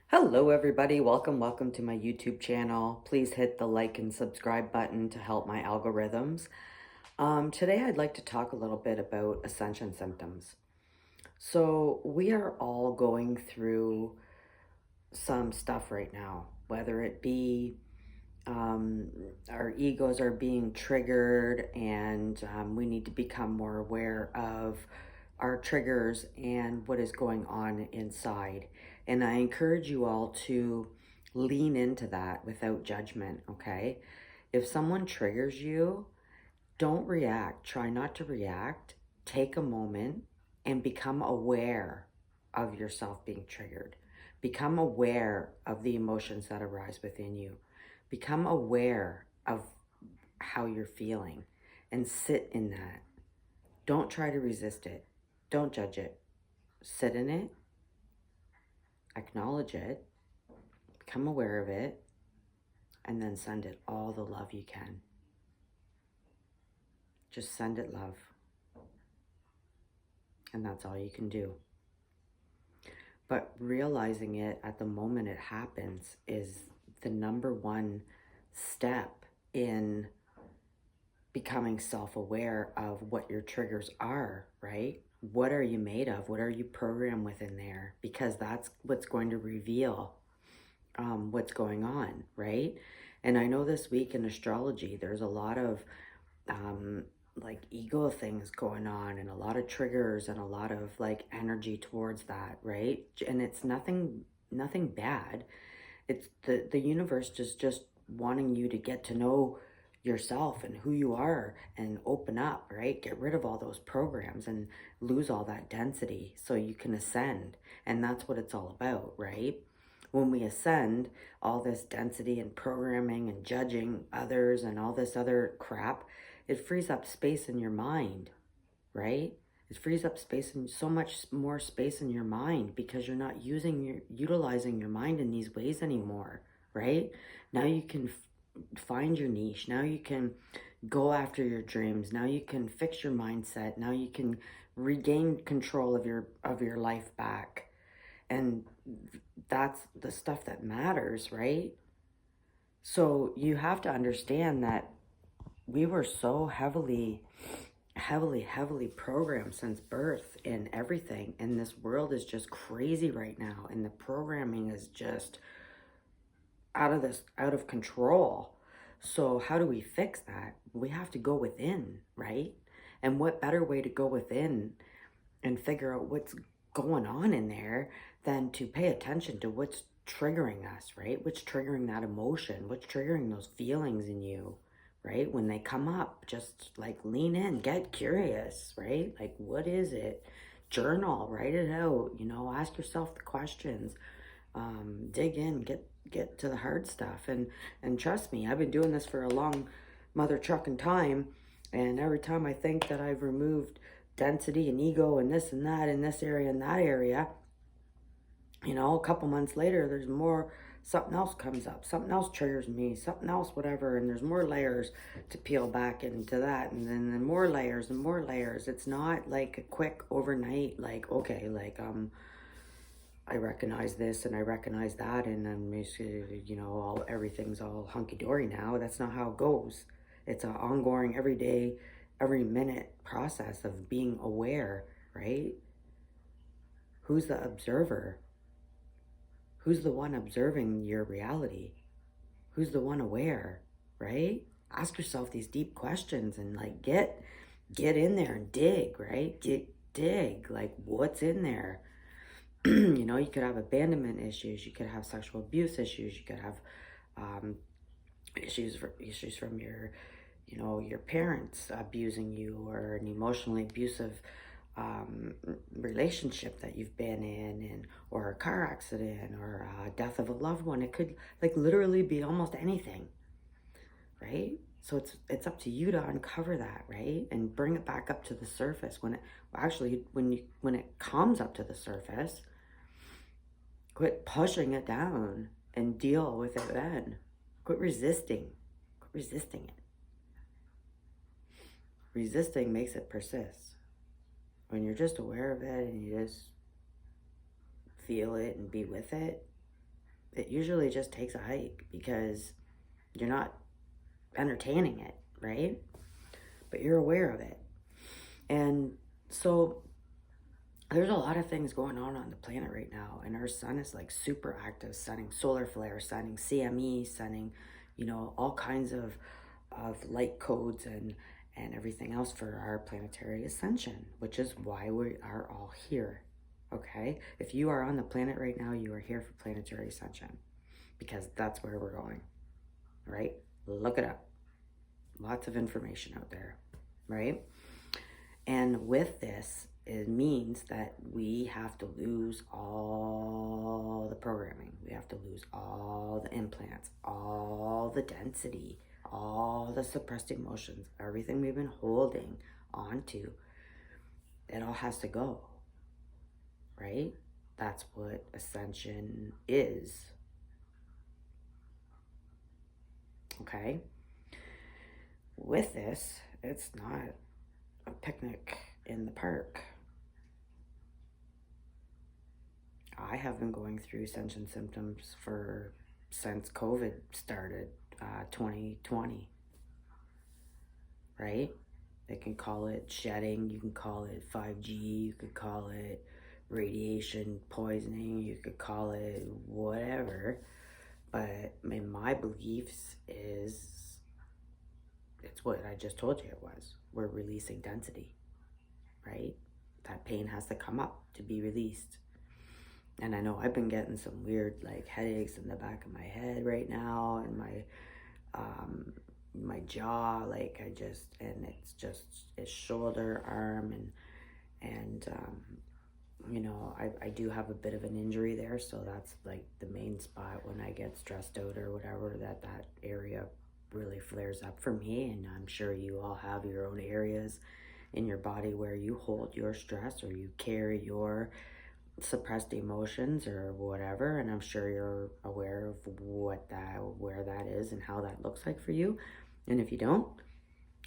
Hello everybody, welcome to my YouTube channel. Please hit the like and subscribe button to help my algorithms. Today I'd like to talk a little bit about Ascension symptoms. So we are all going through some stuff right now, whether it be um, our egos are being triggered and we need to become more aware of our triggers and what is going on inside. And I encourage you all to lean into that without judgment, okay? If someone triggers you, don't react. Try not to react. Take a moment and become aware of yourself being triggered. Become aware of the emotions that arise within you. Become aware of how you're feeling and sit in that. Don't try to resist it. Don't judge it. Sit in it. Acknowledge it. Become aware of it. And then send it all the love you can. Just send it love. And that's all you can do. But realizing it at the moment it happens is the number one step in becoming self-aware of what your triggers are, right? What are you made of? What are you programmed with in there? Because that's what's going to reveal what's going on, right? And I know this week in astrology, there's a lot of like ego things going on and a lot of triggers and a lot of like energy towards that, right? And it's nothing bad. It's the universe just wanting you to get to know yourself and who you are and open up, right? Get rid of all those programs and lose all that density so you can ascend. And that's what it's all about, right? When we ascend, all this density and programming and judging others and all this other crap, it frees up space in your mind, right? It frees up space and so much more space in your mind because you're not utilizing your mind in these ways anymore, right? Now you can find your niche. Now you can go after your dreams. Now you can fix your mindset. Now you can regain control of your life back. And that's the stuff that matters, right? So you have to understand that we were so heavily programmed since birth in everything. And this world is just crazy right now. And the programming is just out of control. So how do we fix that? We have to go within, right? And what better way to go within and figure out what's going on in there than to pay attention to what's triggering us, right? What's triggering that emotion? What's triggering those feelings in you, right? When they come up, just like lean in, get curious, right? Like, what is it? Journal, write it out, ask yourself the questions, dig in, get to the hard stuff. And trust me, I've been doing this for a long mother trucking time. And every time I think that I've removed density and ego and this and that in this area and that area, a couple months later, there's more, something else comes up, something else triggers me, something else, whatever, and there's more layers to peel back into that, and then more layers and more layers. It's not like a quick overnight, like, okay, like, I recognize this and I recognize that, and then, everything's all hunky-dory now. That's not how it goes. It's an ongoing, everyday, every minute process of being aware, right? Who's the observer? Who's the one observing your reality? Who's the one aware, right? Ask yourself these deep questions and like get in there and dig, right? Dig, like what's in there? You could have abandonment issues, you could have sexual abuse issues, you could have issues from your, your parents abusing you, or an emotionally abusive relationship that you've been in, and or a car accident, or death of a loved one. It could like literally be almost anything, right? So it's up to you to uncover that, right? And bring it back up to the surface. When it comes up to the surface, quit pushing it down and deal with it then. Quit resisting. Quit resisting it. Resisting makes it persist. When you're just aware of it and you just feel it and be with it, it usually just takes a hike because you're not entertaining it, right? But you're aware of it. And so there's a lot of things going on the planet right now, and our sun is like super active, sending solar flares, sending CME, sending, all kinds of light codes and everything else for our planetary ascension, which is why we are all here. Okay, if you are on the planet right now, you are here for planetary ascension, because that's where we're going, right? Look it up. Lots of information out there, right? And with this, it means that we have to lose all the programming. We have to lose all the implants, all the density, all the suppressed emotions, everything we've been holding onto. It all has to go, right? That's what Ascension is. Okay? With this, it's not a picnic in the park. I have been going through Ascension symptoms since COVID started, 2020, right? They can call it shedding, you can call it 5G, you could call it radiation poisoning, you could call it whatever. But in my beliefs is, it's what I just told you it was. We're releasing density, right? That pain has to come up to be released. And I know I've been getting some weird like headaches in the back of my head right now, and my jaw, like and it's shoulder, arm, and I do have a bit of an injury there, so that's like the main spot when I get stressed out or whatever, that area really flares up for me. And I'm sure you all have your own areas in your body where you hold your stress or you carry your suppressed emotions or whatever, and I'm sure you're aware of where that is and how that looks like for you. And if you don't,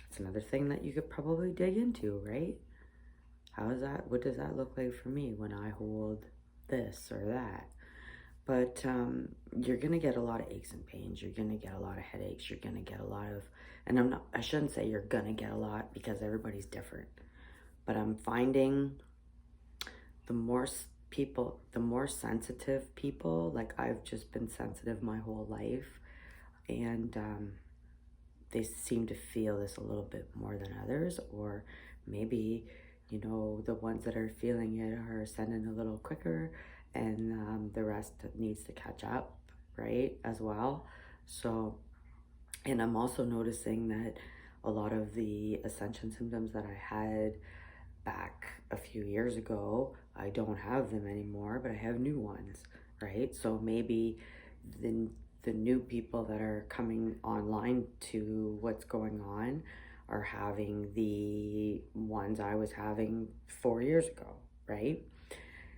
it's another thing that you could probably dig into, right? What does that look like for me when I hold this or that? But you're gonna get a lot of aches and pains, you're gonna get a lot of headaches, you're gonna get a lot of, and I shouldn't say you're gonna get a lot, because everybody's different, but I'm finding the more sensitive people, like I've just been sensitive my whole life, and they seem to feel this a little bit more than others, or maybe, the ones that are feeling it are sending a little quicker, and the rest needs to catch up, right, as well. So, and I'm also noticing that a lot of the ascension symptoms that I had back a few years ago, I don't have them anymore, but I have new ones, right? So maybe the new people that are coming online to what's going on are having the ones I was having 4 years ago, right?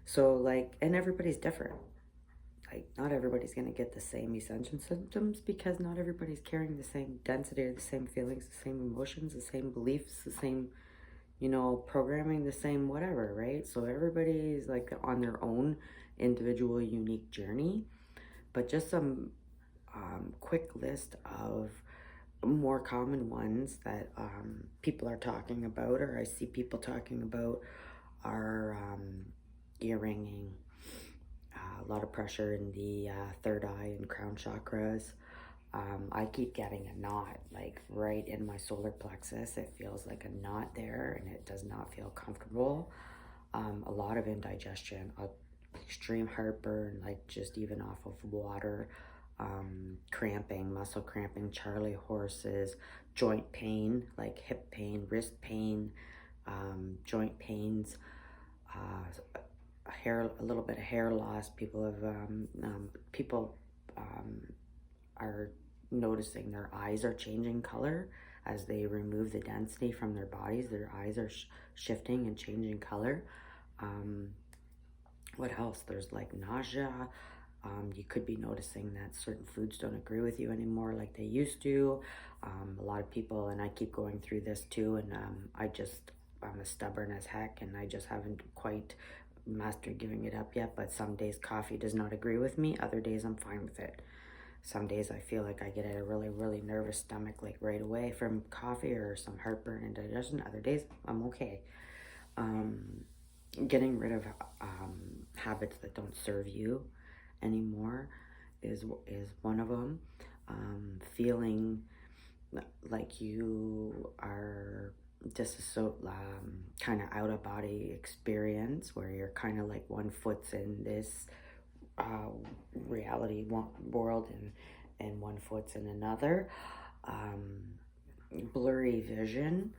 So like, and everybody's different. Like, not everybody's gonna get the same ascension symptoms, because not everybody's carrying the same density or the same feelings, the same emotions, the same beliefs, the same programming, the same whatever, right? So everybody's like on their own individual unique journey. But just some quick list of more common ones that people are talking about, or I see people talking about, are ear ringing, a lot of pressure in the third eye and crown chakras. I keep getting a knot like right in my solar plexus. It feels like a knot there, and it does not feel comfortable. A lot of indigestion, extreme heartburn, like just even off of water, cramping, muscle cramping, Charlie horses, joint pain, like hip pain, wrist pain, joint pains, a little bit of hair loss. People are noticing their eyes are changing color as they remove the density from their bodies. Their eyes are shifting and changing color. What else? There's like nausea. You could be noticing that certain foods don't agree with you anymore like they used to. A lot of people, and I keep going through this too, and I'm as stubborn as heck, and I just haven't quite mastered giving it up yet, but some days coffee does not agree with me. Other days I'm fine with it. Some days I feel like I get a really, really nervous stomach like right away from coffee or some heartburn and digestion. Other days I'm okay. Getting rid of habits that don't serve you anymore is one of them. Feeling like you are just so kind of out of body experience where you're kind of like one foot's in this reality world and one foot's in another. Blurry vision.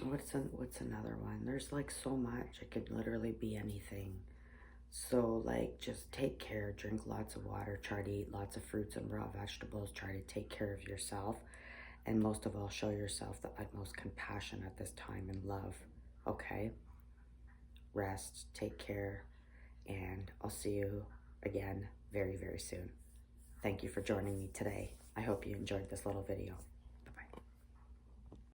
What's another one? There's like so much. It could literally be anything. So like just take care, drink lots of water, try to eat lots of fruits and raw vegetables, try to take care of yourself, and most of all show yourself the utmost compassion at this time and love. Okay? Rest, take care, and I'll see you again very, very soon. Thank you for joining me today. I hope you enjoyed this little video.